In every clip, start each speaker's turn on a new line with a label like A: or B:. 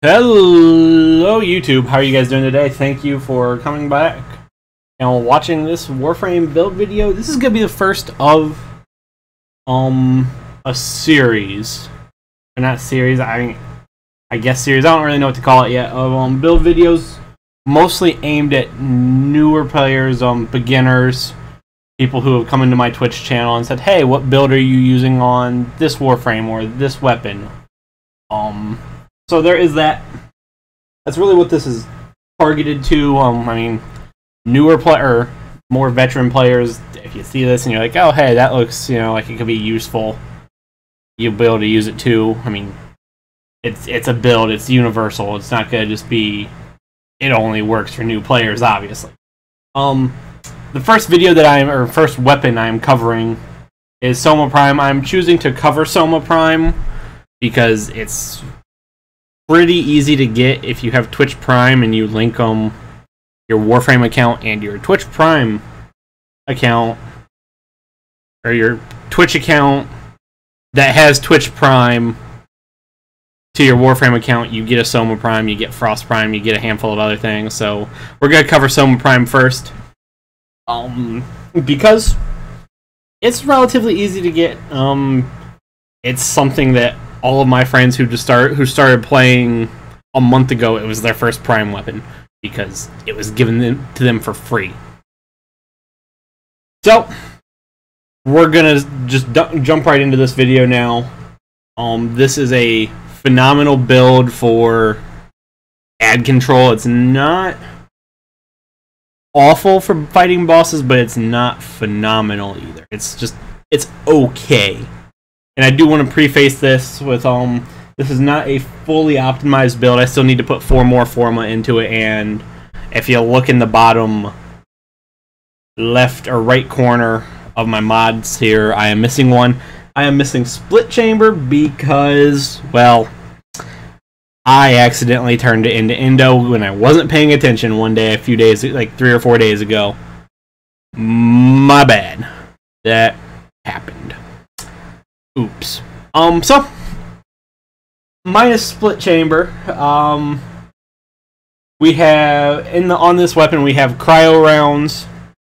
A: Hello YouTube, how are you guys doing today? Thank you for coming back and watching this Warframe build video. This is going to be the first of a series. Or not series, I guess series, I don't really know what to call it yet, of build videos mostly aimed at newer players, beginners, people who have come into my Twitch channel and said, hey, what build are you using on this Warframe or this weapon? So there is that. That's really what this is targeted to. I mean, newer player, more veteran players. If you see this and you're like, oh, hey, that looks, like it could be useful, you'll be able to use it too. I mean, it's a build. It's universal. It's not gonna just be. It only works for new players, obviously. The first video that first weapon I'm covering is Soma Prime. I'm choosing to cover Soma Prime because it's pretty easy to get if you have Twitch Prime and you link your Warframe account and your Twitch Prime account, or your Twitch account that has Twitch Prime to your Warframe account. You get a Soma Prime, you get Frost Prime, you get a handful of other things. So we're going to cover Soma Prime first, because it's relatively easy to get. It's something that all of my friends who started playing a month ago, it was their first Prime weapon because it was given to them for free. So we're gonna just jump right into this video now. This is a phenomenal build for ad control. It's not awful for fighting bosses, but it's not phenomenal either. It's okay. And I do want to preface this with, this is not a fully optimized build. I still need to put 4 more Forma into it, and if you look in the bottom left or right corner of my mods here, I am missing one. I am missing Split Chamber because, well, I accidentally turned it into Endo when I wasn't paying attention one day, a few days, like 3 or 4 days ago. My bad. That happened. Oops. So minus Split Chamber, we have on this weapon we have cryo rounds,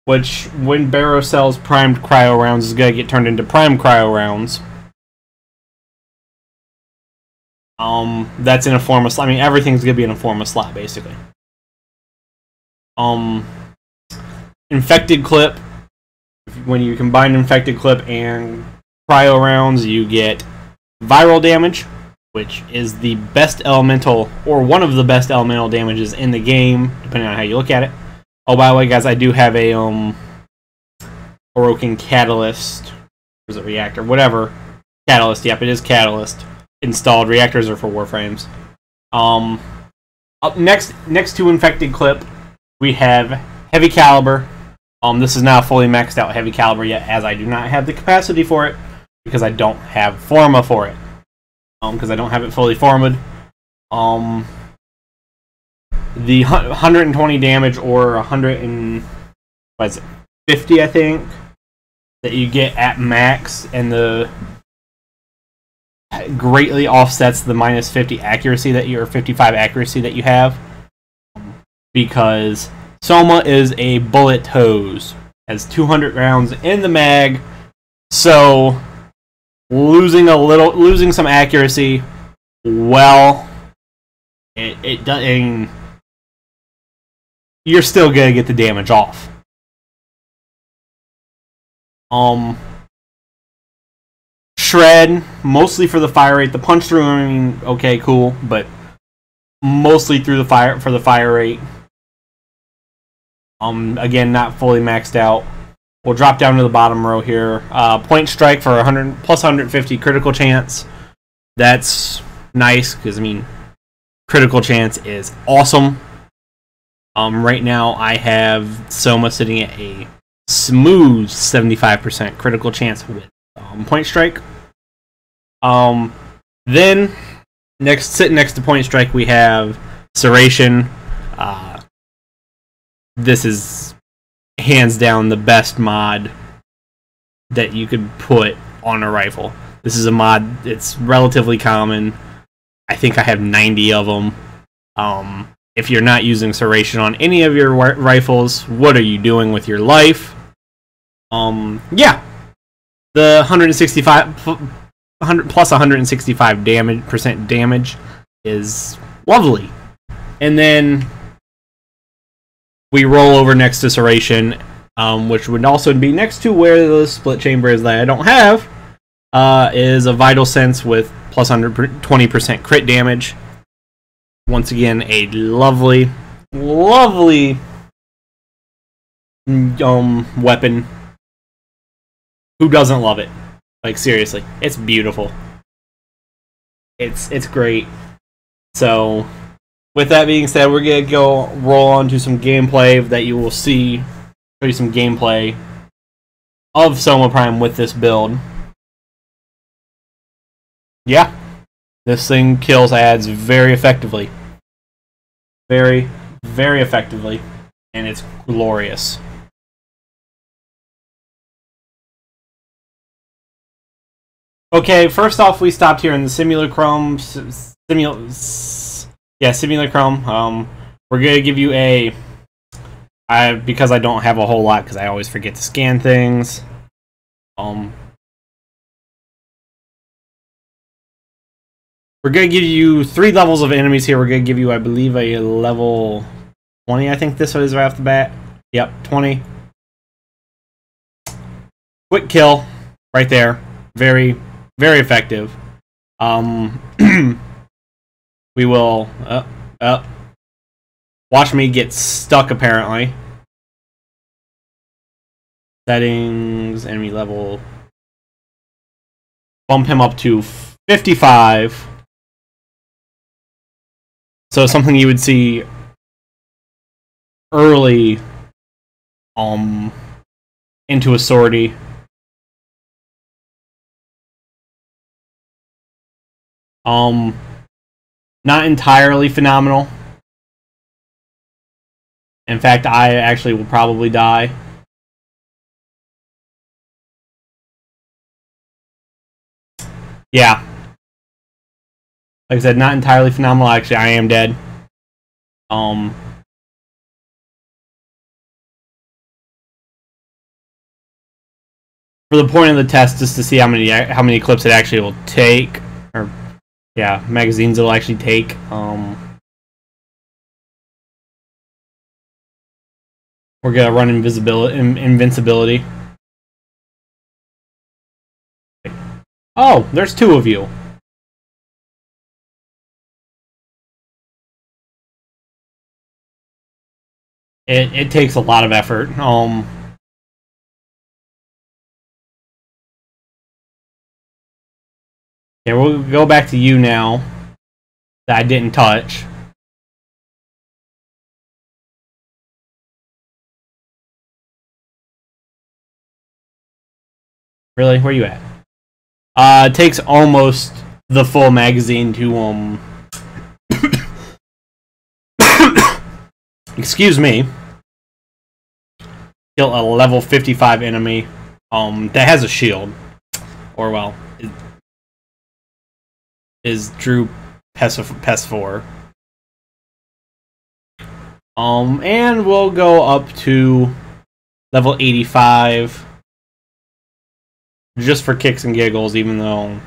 A: which when Barrow sells primed cryo rounds is gonna get turned into prime cryo rounds. That's in a Forma slot. I mean, everything's gonna be in a Forma slot basically. Infected clip. When you combine infected clip and cryo rounds, you get viral damage, which is the best elemental, or one of the best elemental damages in the game, depending on how you look at it. Oh, by the way, guys, I do have a Orokin Catalyst, or is it Reactor? Whatever. Catalyst, yep, it is Catalyst. Installed. Reactors are for Warframes. Up next to Infected Clip, we have Heavy Caliber. This is not fully maxed out Heavy Caliber yet, as I do not have the capacity for it, because I don't have Forma for it. Because I don't have it fully formed. The 120 damage, or 150, I think, that you get at max, and the greatly offsets the minus 50 accuracy that or 55 accuracy that you have, because Soma is a bullet hose, has 200 rounds in the mag, so losing some accuracy, well, it doesn't. You're still gonna get the damage off. Shred, mostly for the fire rate. The punch through, I mean, okay, cool, but mostly through the fire rate. Again, not fully maxed out. We'll drop down to the bottom row here. Point Strike for 100 plus 150 critical chance. That's nice because, I mean, critical chance is awesome. Right now I have Soma sitting at a smooth 75% critical chance with Point Strike. Then sitting next to Point Strike we have Serration. This is hands down the best mod that you could put on a rifle. This is a mod, it's relatively common. I think I have 90 of them. If you're not using serration on any of your rifles, what are you doing with your life? Yeah, the 100 plus 165 damage is lovely. And then we roll over next to serration, which would also be next to where the split chamber is that I don't have, is a vital sense with plus 20% crit damage. Once again, a lovely weapon. Who doesn't love it? Like, seriously, it's beautiful. It's great. So, with that being said, we're gonna go roll on to some gameplay that you will see. Show you some gameplay of Soma Prime with this build. Yeah, this thing kills ads very effectively. Very effectively, and it's glorious. Okay, first off, we stopped here in the simulacrum. Simulacrum. We're gonna give you a. Because I don't have a whole lot, because I always forget to scan things. We're going to give you 3 levels of enemies here. We're going to give you, I believe, a level 20, I think this is right off the bat. Yep, 20. Quick kill. Right there. Very effective. We will... watch me get stuck, apparently. Settings, enemy level. Bump him up to 55. So something you would see early into a sortie. Not entirely phenomenal. In fact, I actually will probably die. Yeah. Like I said, not entirely phenomenal. Actually, I am dead. For the point of the test, just to see how many clips it actually will take, or yeah, magazines it'll actually take. We're gonna run invincibility. Oh, there's 2 of you. It takes a lot of effort. Yeah, we'll go back to you now. That I didn't touch. Really? Where you at? It takes almost the full magazine to excuse me. Kill a level 55 enemy that has a shield. Or well, is Drew Pest 4. And we'll go up to level 85 just for kicks and giggles, even though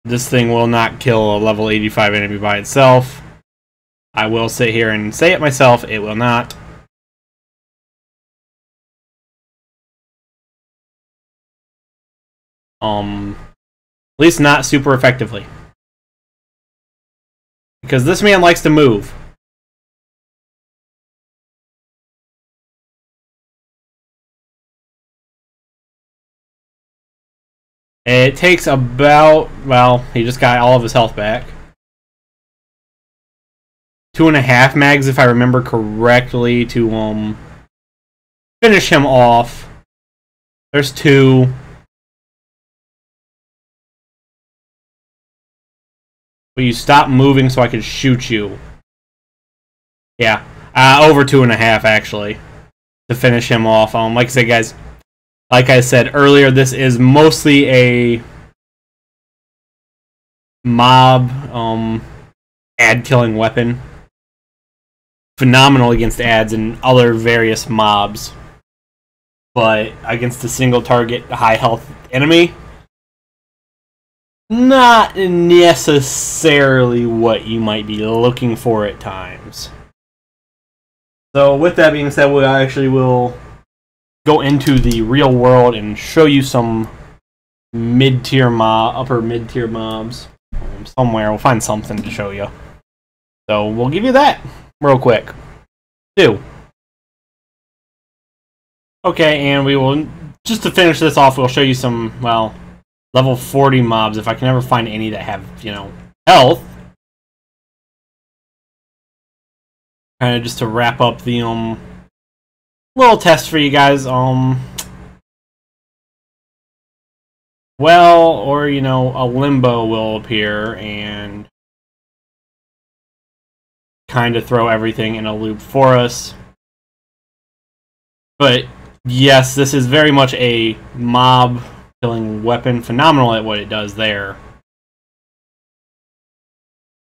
A: this thing will not kill a level 85 enemy by itself. I will sit here and say it myself, it will not. At least not super effectively. Because this man likes to move. It takes about, well, he just got all of his health back. 2.5 mags, if I remember correctly, to finish him off. There's 2. Will you stop moving so I can shoot you? Yeah, over 2.5 actually to finish him off. Like I said, guys, like I said earlier, this is mostly a mob ad killing weapon. Phenomenal against ads and other various mobs. But against a single target, high health enemy, not necessarily what you might be looking for at times. So with that being said, we actually will go into the real world and show you some upper mid-tier mobs. Somewhere, we'll find something to show you. So we'll give you that real quick. Okay, and we will, just to finish this off, we'll show you some, well, level 40 mobs, if I can ever find any that have, you know, health. Kind of just to wrap up the, little test for you guys, well, or, you know, a limbo will appear and kind of throw everything in a loop for us. But, yes, this is very much a mob killing weapon. Phenomenal at what it does there.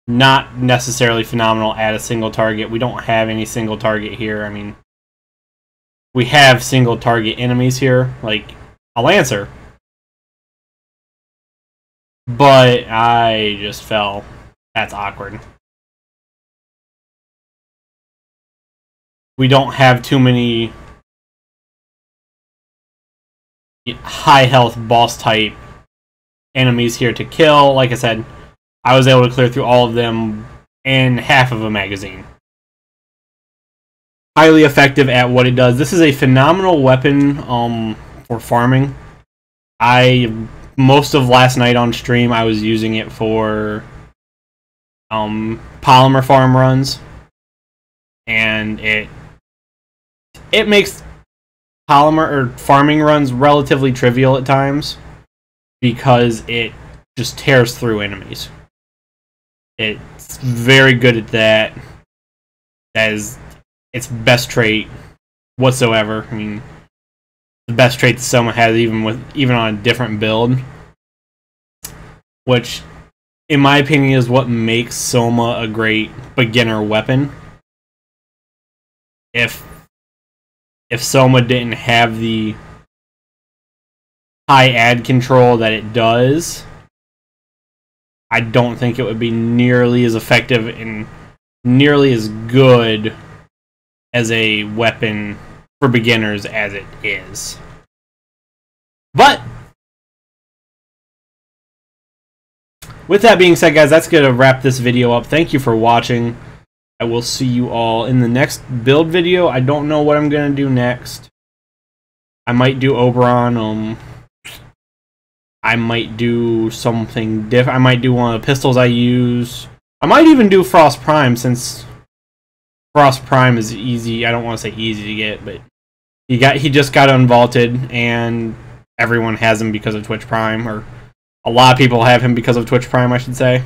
A: Not necessarily phenomenal at a single target. We don't have any single target here. I mean, we have single target enemies here, like a Lancer. But I just fell. That's awkward. We don't have too many high health boss type enemies here to kill. Like I said, I was able to clear through all of them in half of a magazine. Highly effective at what it does. This is a phenomenal weapon for farming. Most of last night on stream I was using it for polymer farm runs, and it makes polymer or farming runs relatively trivial at times because it just tears through enemies. It's very good at that. That is its best trait whatsoever. I mean, the best trait that Soma has, even on a different build, which, in my opinion, is what makes Soma a great beginner weapon. If Soma didn't have the high ad control that it does, I don't think it would be nearly as effective and nearly as good as a weapon for beginners as it is. But with that being said, guys, that's going to wrap this video up. Thank you for watching. I will see you all in the next build video. I don't know what I'm going to do next. I might do Oberon. I might do something different. I might do one of the pistols I use. I might even do Frost Prime, since Frost Prime is easy. I don't want to say easy to get, but he just got unvaulted, and everyone has him because of Twitch Prime, or a lot of people have him because of Twitch Prime, I should say.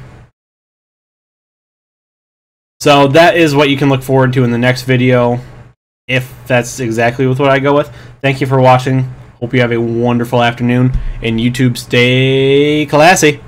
A: So that is what you can look forward to in the next video, if that's exactly what I go with. Thank you for watching. Hope you have a wonderful afternoon, and YouTube, stay classy.